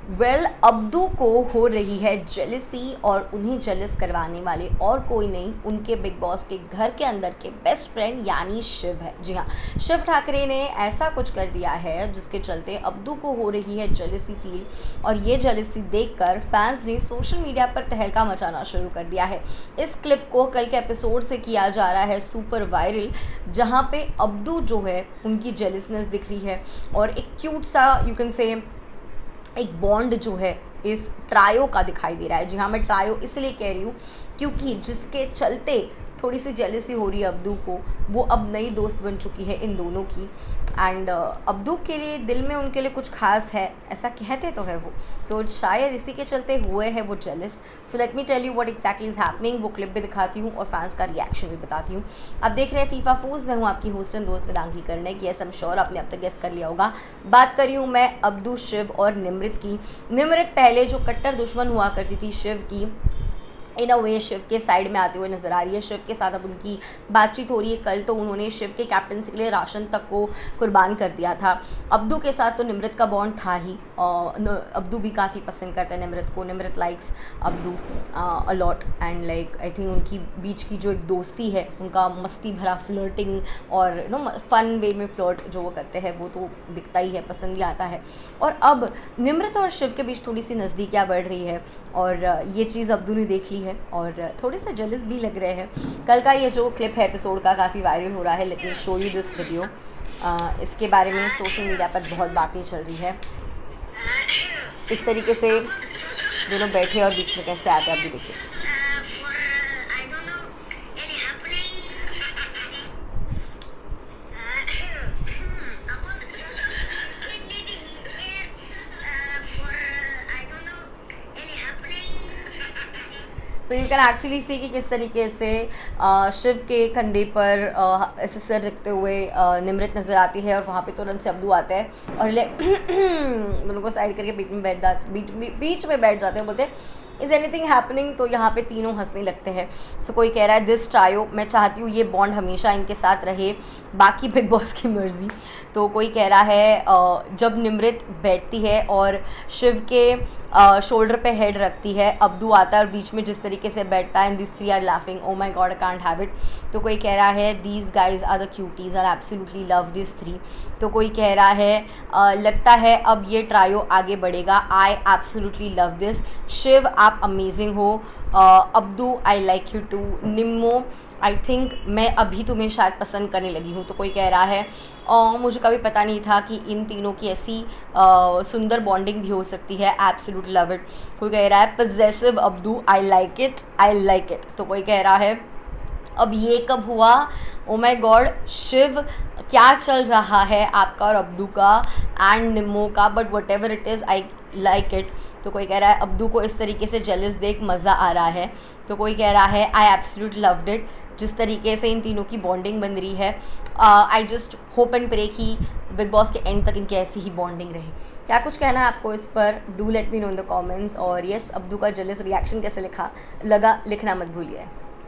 Abdu को हो रही है जेलसी और उन्हें जेलस करवाने वाले और कोई नहीं, उनके बिग बॉस के घर के अंदर के बेस्ट फ्रेंड यानी शिव है। जी हाँ, शिव ठाकरे ने ऐसा कुछ कर दिया है जिसके चलते अब्दू को हो रही है जेलसी फील, और ये जेलसी देखकर फैंस ने सोशल मीडिया पर तहलका मचाना शुरू कर दिया है। इस क्लिप को कल के एपिसोड से किया जा रहा है सुपर वायरल, जहाँ पे अब्दू जो है उनकी जेलसनेस दिख रही है और एक क्यूट सा यू कैन से एक बॉन्ड जो है इस ट्रायो का दिखाई दे रहा है। जी हाँ, मैं ट्रायो इसलिए कह रही हूँ क्योंकि जिसके चलते थोड़ी सी जेलसी हो रही है अब्दू को, वो अब नई दोस्त बन चुकी है इन दोनों की। एंड अब्दू के लिए दिल में उनके लिए कुछ खास है, ऐसा कहते तो है वो, तो शायद इसी के चलते हुए है वो jealous. So let me tell you what exactly is happening. वो क्लिप भी दिखाती हूँ और फैंस का रिएक्शन भी बताती हूँ। अब देख रहे हैं फीफा फूज, मैं हूँ आपकी होस्ट एंड दोस्त वेदांगी करने की। यस, आई एम श्योर आपने अब तक गेस कर लिया होगा। बात करी हूँ मैं अब्दू, शिव और निमृत की। निमृत पहले जो कट्टर दुश्मन हुआ करती थी शिव की, इन अ वे शिव के साइड में आते हुए नजर आ रही है। शिव के साथ अब उनकी बातचीत हो रही है। कल तो उन्होंने शिव के कैप्टनसी के लिए राशन तक को कुर्बान कर दिया था। अब्दू के साथ तो निमृत का बॉन्ड था ही, अब्दू भी काफ़ी पसंद करता है निमृत को। Nimrit likes Abdu a lot and like I think उनकी बीच की जो एक दोस्ती है, उनका मस्ती भरा फ्लर्टिंग और फन वे में फ्लर्ट जो वो करते हैं वो तो दिखता ही है, पसंद ही आता है। और अब निमृत और शिव के बीच थोड़ी सी नज़दीकियाँ बढ़ रही है और ये चीज़ अब्दू ने देख ली है और थोड़े से जेलस भी लग रहे हैं। कल का ये जो क्लिप है एपिसोड का काफ़ी वायरल हो रहा है, लेकिन शो यू दिस वीडियो। इसके बारे में सोशल मीडिया पर बहुत बातें चल रही है। इस तरीके से दोनों बैठे और बीच में कैसे आते हैं आप भी देखिए। So you can actually see कि किस तरीके से शिव के कंधे पर ऐसे सर रखते हुए निमृत नज़र आती है और वहाँ पे तुरंत से अब्दू आता है और दोनों को साइड करके बीच में बैठ जाते हैं। बोलते हैं इज़ एनीथिंग हैपनिंग, तो यहाँ पे तीनों हंसने लगते हैं। सो कोई कह रहा है दिस ट्रायो, मैं चाहती हूँ ये बॉन्ड हमेशा इनके साथ रहे, बाकी बिग बॉस की मर्ज़ी। तो कोई कह रहा है जब निमृत बैठती है और शिव के शोल्डर पे हेड रखती है, अब्दू आता है और बीच में जिस तरीके से बैठता है and this three are laughing, oh my God I can't have it. तो कोई कह रहा है these guys are the cuties are absolutely love this three. तो कोई कह रहा है लगता है अब ये ट्रायो आगे बढ़ेगा, I absolutely love this. Shiv आप अमेजिंग हो, Abdu I like you too, Nimmo I think मैं अभी तुम्हें शायद पसंद करने लगी हूँ। तो कोई कह रहा है मुझे कभी पता नहीं था कि इन तीनों की ऐसी सुंदर बॉन्डिंग भी हो सकती है, एब्सोल्यूट लव इट। कोई कह रहा है possessive Abdu, I like it, I like it. तो कोई कह रहा है अब ये कब हुआ, ओ माय गॉड शिव क्या चल रहा है आपका और अब्दू का एंड निम्मो का, but what ever it is I like it. तो कोई कह रहा है अब्दू को इस तरीके से जेलस देख मज़ा आ रहा है। तो कोई कह रहा है आई एब्सोल्यूट लव्ड इट, जिस तरीके से इन तीनों की बॉन्डिंग बन रही है। I just hope and pray कि बिग बॉस के एंड तक इनकी ऐसी ही बॉन्डिंग रहे। क्या कुछ कहना है आपको इस पर, do let me know in the comments. और यस, अब्दू का जेलस रिएक्शन कैसे लिखा लगा लिखना मत भूलिए।